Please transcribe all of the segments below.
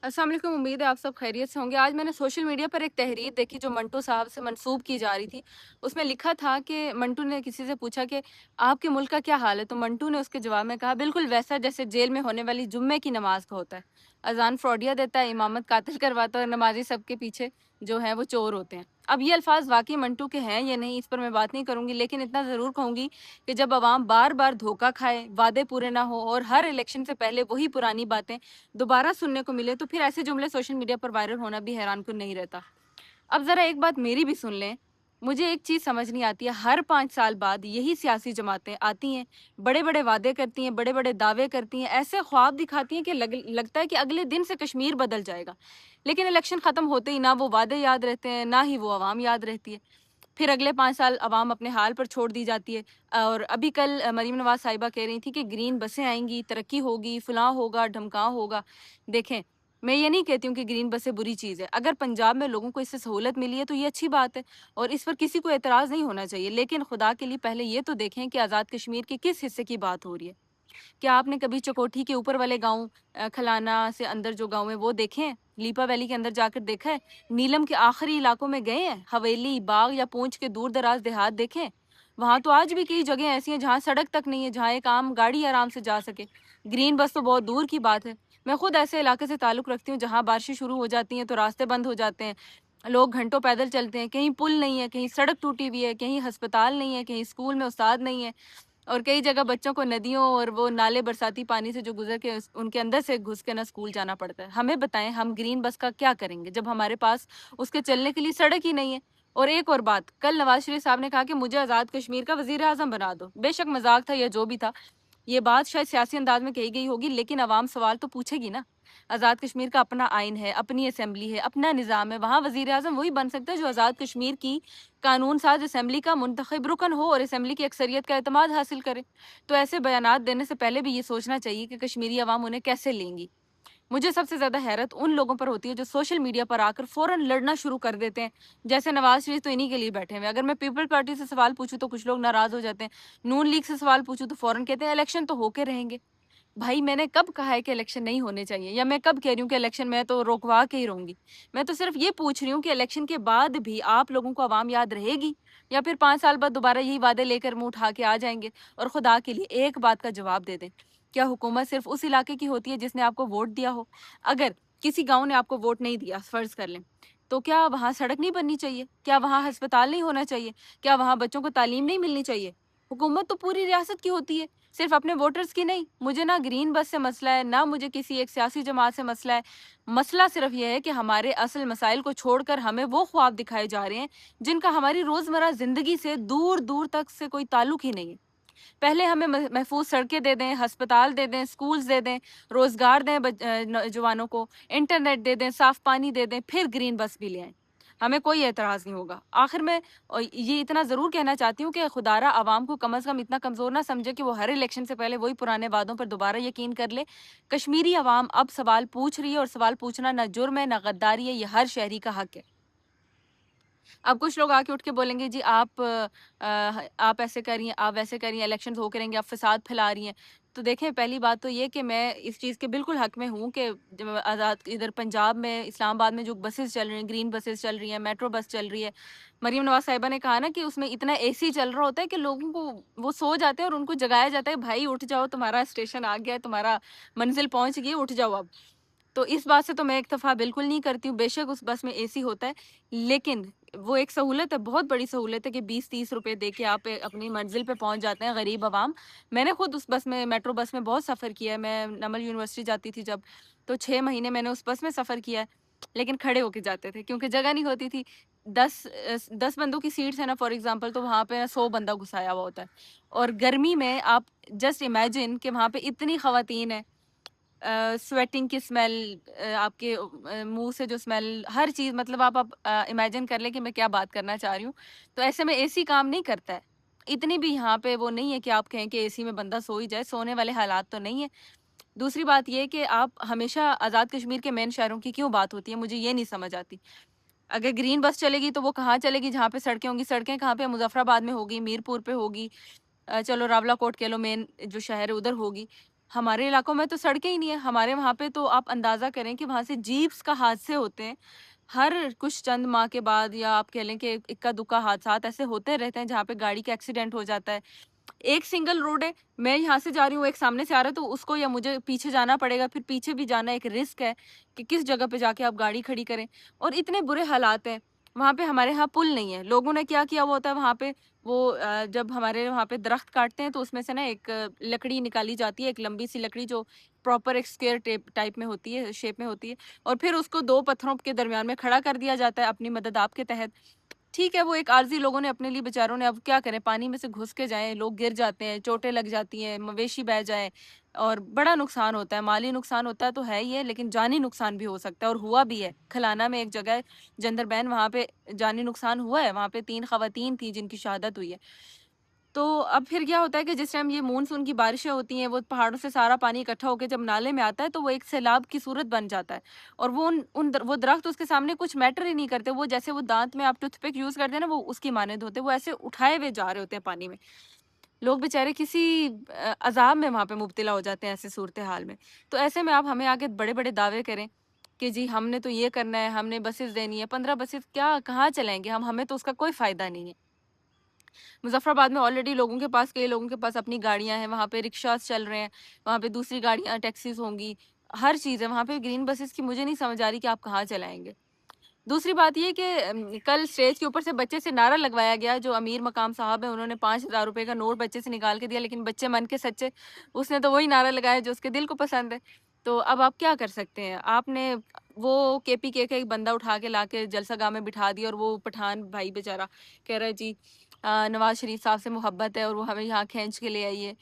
अस्सलाम वालेकुम। उम्मीद है आप सब खैरियत से होंगे। आज मैंने सोशल मीडिया पर एक तहरीर देखी जो मंटू साहब से मंसूब की जा रही थी। उसमें लिखा था कि मंटू ने किसी से पूछा कि आपके मुल्क का क्या हाल है? तो मंटू ने उसके जवाब में कहा बिल्कुल वैसा जैसे जेल में होने वाली जुम्मे की नमाज का होता है। अज़ान फ्रॉडिया देता है, इमामत कातिल करवाता है और नमाज़ी सबके पीछे जो हैं वो चोर होते हैं। अब ये अल्फ़ाज़ वाक़ई मंटू के हैं या नहीं इस पर मैं बात नहीं करूँगी, लेकिन इतना ज़रूर कहूँगी कि जब अवाम बार-बार धोखा खाए, वादे पूरे ना हो और हर इलेक्शन से पहले वही पुरानी बातें दोबारा सुनने को मिले, तो फिर ऐसे जुमले सोशल मीडिया पर वायरल होना भी हैरानकुन नहीं रहता। अब ज़रा एक बात मेरी भी सुन लें, मुझे एक चीज़ समझ नहीं आती है, हर 5 साल बाद यही सियासी जमातें आती हैं, बड़े-बड़े वादे करती हैं, बड़े-बड़े दावे करती हैं, ऐसे ख्वाब दिखाती हैं कि लगता है कि अगले दिन से कश्मीर बदल जाएगा। लेकिन इलेक्शन ख़त्म होते ही ना वो वादे याद रहते हैं, ना ही वो अवाम याद रहती है। फिर अगले 5 साल अवाम अपने हाल पर छोड़ दी जाती है। और अभी कल मरीम नवाज़ साहिबा कह रही थी कि ग्रीन बसें आएँगी, तरक्की होगी, फलाँ होगा, ढमकाँ होगा। देखें, मैं ये नहीं कहती हूँ कि ग्रीन बसें बुरी चीज़ है। अगर पंजाब में लोगों को इससे सहूलत मिली है तो ये अच्छी बात है और इस पर किसी को एतराज़ नहीं होना चाहिए। लेकिन खुदा के लिए पहले ये तो देखें कि आज़ाद कश्मीर के किस हिस्से की बात हो रही है। क्या आपने कभी चकोठी के ऊपर वाले गाँव खलाना से अंदर जो गाँव है वो देखे हैं? लीपा वैली के अंदर जाकर देखा है? नीलम के आखिरी इलाकों में गए हैं? हवेली, बाग या पूंछ के दूर-दराज देहात देखे हैं? वहाँ तो आज भी कई जगह ऐसी हैं जहाँ सड़क तक नहीं है, जहाँ एक आम गाड़ी आराम से जा सके। ग्रीन बस तो बहुत दूर की बात है। मैं खुद ऐसे इलाके से ताल्लुक़ रखती हूँ जहाँ बारिशें शुरू हो जाती हैं तो रास्ते बंद हो जाते हैं। लोग घंटों पैदल चलते हैं, कहीं पुल नहीं है, कहीं सड़क टूटी हुई है, कहीं अस्पताल नहीं है, कहीं स्कूल में उस्ताद नहीं है। और कई जगह बच्चों को नदियों और वो नाले बरसाती पानी से जो गुज़र के उनके अंदर से घुस के ना स्कूल जाना पड़ता है। हमें बताएँ हम ग्रीन बस का क्या करेंगे जब हमारे पास उसके चलने के लिए सड़क ही नहीं है? और एक और बात, कल नवाज़ शरीफ साहब ने कहा कि मुझे आज़ाद कश्मीर का वज़ीर-ए-आज़म बना दो। बेशक मज़ाक था या जो भी था, ये बात शायद सियासी अंदाज में कही गई होगी लेकिन अवाम सवाल तो पूछेगी ना। आज़ाद कश्मीर का अपना आइन है, अपनी असेंबली है, अपना निज़ाम है, वहाँ वज़ीर-ए-आज़म वही बन सकता है जो आज़ाद कश्मीर की कानून साज़ असेंबली का मुंतखब रुकन हो और असेंबली की अक्सरियत का एतमाद हासिल करे। तो ऐसे बयानात देने से पहले भी ये सोचना चाहिए कि कश्मीरी अवाम उन्हें कैसे लेंगी। मुझे सबसे ज़्यादा हैरत उन लोगों पर होती है जो सोशल मीडिया पर आकर फ़ौरन लड़ना शुरू कर देते हैं। जैसे नवाज़ शरीफ तो इन्हीं के लिए बैठे हुए हैं। अगर मैं पीपल पार्टी से सवाल पूछूँ तो कुछ लोग नाराज़ हो जाते हैं। नून लीग से सवाल पूछूँ तो फ़ौरन कहते हैं इलेक्शन तो होके रहेंगे। भाई मैंने कब कहा है कि इलेक्शन नहीं होने चाहिए या मैं कब कह रही हूँ कि इलेक्शन मैं तो रोकवा के ही रहूँगी। मैं तो सिर्फ़ ये पूछ रही हूँ कि इलेक्शन के बाद भी आप लोगों को आवाम याद रहेगी या फिर 5 साल बाद दोबारा यही वादे लेकर मुँह उठा के आ जाएँगे? और खुदा के लिए एक बात का जवाब दे दें, क्या हुकूमत सिर्फ़ उस इलाके की होती है जिसने आपको वोट दिया हो? अगर किसी गाँव ने आपको वोट नहीं दिया, फ़र्ज़ कर लें, तो क्या वहाँ सड़क नहीं बननी चाहिए? क्या वहाँ अस्पताल नहीं होना चाहिए? क्या वहाँ बच्चों को तालीम नहीं मिलनी चाहिए? हुकूमत तो पूरी रियासत की होती है, सिर्फ़ अपने वोटर्स की नहीं। मुझे ना ग्रीन बस से मसला है, ना मुझे किसी एक सियासी जमात से मसला है। मसला सिर्फ़ ये है कि हमारे असल मसाइल को छोड़कर हमें वो ख्वाब दिखाए जा रहे हैं, जिनका हमारी रोज़मर्रा ज़िंदगी से दूर-दूर तक से कोई ताल्लुक ही नहीं है। पहले हमें महफूज सड़कें दे दें, अस्पताल दे दें, स्कूल्स दे दें, रोज़गार दें नौजवानों को, इंटरनेट दे दें, साफ़ पानी दे दें, फिर ग्रीन बस भी ले आएँ। हमें कोई एतराज़ नहीं होगा। आखिर में ये इतना ज़रूर कहना चाहती हूँ कि खुदारा अवाम को कम से कम इतना कमज़ोर ना समझे कि वो हर इलेक्शन से पहले वही पुराने वादों पर दोबारा यकीन कर ले। कश्मीरी अवाम अब सवाल पूछ रही है और सवाल पूछना ना जुर्म है, ना गद्दारी है, ये हर शहरी का हक है। अब कुछ लोग आके उठ के बोलेंगे जी आप ऐसे कर रही हैं, आप वैसे कर रही हैं, इलेक्शंस हो करेंगे, आप फ़साद फैला रही हैं। तो देखें पहली बात तो ये कि मैं इस चीज़ के बिल्कुल हक़ में हूँ कि जब आज़ाद इधर पंजाब में, इस्लामाबाद में जो बसेस चल रही हैं, ग्रीन बसेस चल रही हैं, मेट्रो बस चल रही है। मरीम नवाज़ साहिबा ने कहा ना कि उसमें इतना एसी चल रहा होता है कि लोगों को वो सो जाते हैं और उनको जगाया जाता है, भाई उठ जाओ तुम्हारा स्टेशन आ गया है, तुम्हारा मंज़िल पहुँच गई है, उठ जाओ अब। तो इस बात से तो मैं इत्तेफ़ा बिल्कुल नहीं करती हूँ, बेशक उस बस में एसी होता है, लेकिन वो एक सहूलत है, बहुत बड़ी सहूलत है कि 20-30 रुपए दे के आप अपनी मंज़िल पे पहुँच जाते हैं गरीब अवाम। मैंने खुद उस बस में मेट्रो बस में बहुत सफ़र किया है, मैं नमल यूनिवर्सिटी जाती थी जब, तो 6 महीने मैंने उस बस में सफ़र किया है, लेकिन खड़े होके जाते थे क्योंकि जगह नहीं होती थी। 10 बंदों की सीट्स है ना फॉर एग्ज़ाम्पल तो वहाँ पे 100 बंदा घुसाया हुआ होता है और गर्मी में आप जस्ट इमेजिन कि वहाँ पे इतनी ख़वातीन हैं, स्वेटिंग की स्मेल, आपके मुँह से जो स्मेल, हर चीज़ मतलब आप इमेजिन कर लें कि मैं क्या बात करना चाह रही हूँ। तो ऐसे में एसी काम नहीं करता है। इतनी भी यहाँ पे वो नहीं है कि आप कहें कि एसी में बंदा सो ही जाए, सोने वाले हालात तो नहीं है। दूसरी बात ये है कि आप हमेशा आज़ाद कश्मीर के मेन शहरों की क्यों बात होती है, मुझे ये नहीं समझ आती। अगर ग्रीन बस चलेगी तो वो कहाँ चलेगी जहाँ पे सड़कें होंगी, सड़कें कहाँ पे, मुज़फ़्फ़राबाद में होगी, मीरपुर पे होगी, चलो रावलाकोट कह लो, मेन जो शहर है उधर होगी। ہمارے علاقوں میں تو سڑکیں ہی نہیں ہے، ہمارے وہاں پہ تو آپ اندازہ کریں کہ وہاں سے جیپس کا حادثے ہوتے ہیں ہر کچھ چند ماہ کے بعد، یا آپ کہہ لیں کہ اکا دکا حادثات ایسے ہوتے رہتے ہیں جہاں پہ گاڑی کا ایکسیڈنٹ ہو جاتا ہے. ایک سنگل روڈ ہے، میں یہاں سے جا رہی ہوں، ایک سامنے سے آ رہا ہے تو اس کو یا مجھے پیچھے جانا پڑے گا، پھر پیچھے بھی جانا ایک رسک ہے کہ کس جگہ پہ جا کے آپ گاڑی کھڑی کریں. اور اتنے برے حالات ہیں وہاں پہ. ہمارے یہاں پل نہیں ہے، لوگوں نے کیا کیا ہوا ہوتا ہے وہاں پہ، وہ جب ہمارے وہاں پہ درخت کاٹتے ہیں تو اس میں سے نا ایک لکڑی نکالی جاتی ہے، ایک لمبی سی لکڑی جو پراپر ایک اسکوئر ٹائپ میں ہوتی ہے، شیپ میں ہوتی ہے، اور پھر اس کو دو پتھروں کے درمیان میں کھڑا کر دیا جاتا ہے اپنی مدد آپ کے تحت. ٹھیک ہے، وہ ایک عارضی لوگوں نے اپنے لیے بیچاروں نے، اب کیا کریں، پانی میں سے گھس کے جائیں، لوگ گر جاتے ہیں، چوٹیں لگ جاتی ہیں، مویشی بہ جائیں، اور بڑا نقصان ہوتا ہے. مالی نقصان ہوتا ہے تو ہے ہی ہے، لیکن جانی نقصان بھی ہو سکتا ہے، اور ہوا بھی ہے. کھلانا میں ایک جگہ ہے جندر بین، وہاں پہ جانی نقصان ہوا ہے، وہاں پہ 3 خواتین تھیں جن کی شہادت ہوئی ہے. تو اب پھر کیا ہوتا ہے کہ جس ٹائم یہ مونسون کی بارشیں ہوتی ہیں، وہ پہاڑوں سے سارا پانی اکٹھا ہو کے جب نالے میں آتا ہے تو وہ ایک سیلاب کی صورت بن جاتا ہے. اور وہ درخت اس کے سامنے کچھ میٹر ہی نہیں کرتے، وہ جیسے وہ دانت میں آپ ٹوتھ پک یوز کرتے ہیں نا، وہ اس کی مانند ہوتے ہیں، وہ ایسے اٹھائے ہوئے جا رہے ہوتے ہیں پانی میں. لوگ بیچارے کسی عذاب میں وہاں پہ مبتلا ہو جاتے ہیں ایسے صورتحال میں. تو ایسے میں آپ ہمیں آگے بڑے بڑے دعوے کریں کہ جی ہم نے تو یہ کرنا ہے، ہم نے بسز دینی ہے، 15 بسز کیا کہاں چلائیں گے ہمیں تو اس کا کوئی فائدہ نہیں ہے. مظفر آباد میں آلریڈی لوگوں کے پاس، کئی لوگوں کے پاس اپنی گاڑیاں ہیں، وہاں پہ رکشاز چل رہے ہیں، وہاں پہ دوسری گاڑیاں ٹیکسیز ہوں گی، ہر چیز ہے وہاں پہ. گرین بسز کی مجھے نہیں سمجھ آ رہی کہ آپ کہاں چلائیں گے. دوسری بات یہ کہ کل اسٹیج کے اوپر سے بچے سے نعرہ لگوایا گیا، جو امیر مقام صاحب ہیں انہوں نے 5,000 روپے کا نوٹ بچے سے نکال کے دیا، لیکن بچے من کے سچے، اس نے تو وہی نعرہ لگایا جو اس کے دل کو پسند ہے. تو اب آپ کیا کر سکتے ہیں؟ آپ نے وہ کے پی کے ایک بندہ اٹھا کے لا کے جلسہ گاہ میں بٹھا دیا، اور وہ پٹھان بھائی بیچارہ کہہ رہا ہے جی نواز شریف صاحب سے محبت ہے اور وہ ہمیں یہاں کھینچ کے لے آئیے.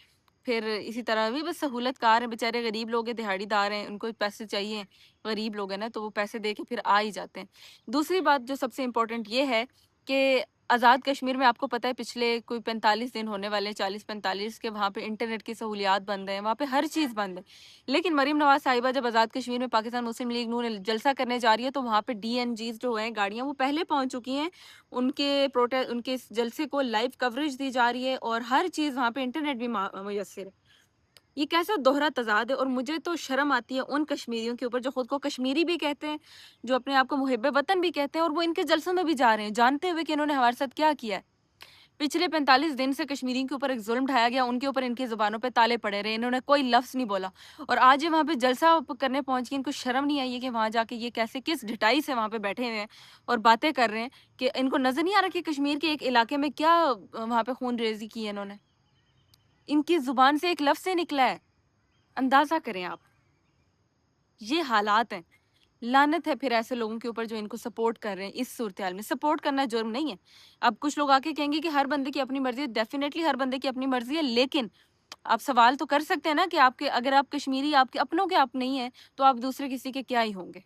پھر اسی طرح بھی بس سہولت کار ہیں بیچارے، غریب لوگ ہیں، دہاڑی دار ہیں، ان کو پیسے چاہیے، غریب لوگ ہیں نا، تو وہ پیسے دے کے پھر آ ہی جاتے ہیں. دوسری بات جو سب سے امپورٹنٹ یہ ہے کہ آزاد کشمیر میں آپ کو پتہ ہے پچھلے کوئی 45 دن ہونے والے، 40-45 کے، وہاں پہ انٹرنیٹ کی سہولیات بند ہیں، وہاں پہ ہر چیز بند ہے. لیکن مریم نواز صاحبہ جب آزاد کشمیر میں پاکستان مسلم لیگ نون جلسہ کرنے جا رہی ہے تو وہاں پہ ڈی این جیز جو ہیں گاڑیاں وہ پہلے پہنچ چکی ہیں، ان کے اس جلسے کو لائیو کوریج دی جا رہی ہے، اور ہر چیز وہاں پہ انٹرنیٹ بھی میسر ہے. یہ کیسا دوہرا تضاد ہے؟ اور مجھے تو شرم آتی ہے ان کشمیریوں کے اوپر جو خود کو کشمیری بھی کہتے ہیں، جو اپنے آپ کو محب وطن بھی کہتے ہیں، اور وہ ان کے جلسوں میں بھی جا رہے ہیں جانتے ہوئے کہ انہوں نے ہمارے ساتھ کیا کیا ہے. پچھلے 45 دن سے کشمیریوں کے اوپر ایک ظلم ڈھایا گیا، ان کے اوپر ان کی زبانوں پہ تالے پڑے رہے، انہوں نے کوئی لفظ نہیں بولا، اور آج یہ وہاں پہ جلسہ کرنے پہنچ کے ان کو شرم نہیں آئی ہے کہ وہاں جا کے یہ کیسے کس ڈھٹائی سے وہاں پہ بیٹھے ہوئے ہیں اور باتیں کر رہے ہیں، کہ ان کو نظر نہیں آ رہا کہ کشمیر کے ایک علاقے میں کیا وہاں پہ خون ریزی کی ہے انہوں نے. ان کی زبان سے ایک لفظ سے نکلا ہے. اندازہ کریں آپ، یہ حالات ہیں. لعنت ہے پھر ایسے لوگوں کے اوپر جو ان کو سپورٹ کر رہے ہیں اس صورتحال میں. سپورٹ کرنا جرم نہیں ہے. اب کچھ لوگ آ کے کہیں گے کہ ہر بندے کی اپنی مرضی ہے، ڈیفینیٹلی ہر بندے کی اپنی مرضی ہے، لیکن آپ سوال تو کر سکتے ہیں نا کہ آپ کے، اگر آپ کشمیری آپ کے اپنوں کے آپ نہیں ہیں تو آپ دوسرے کسی کے کیا ہی ہوں گے.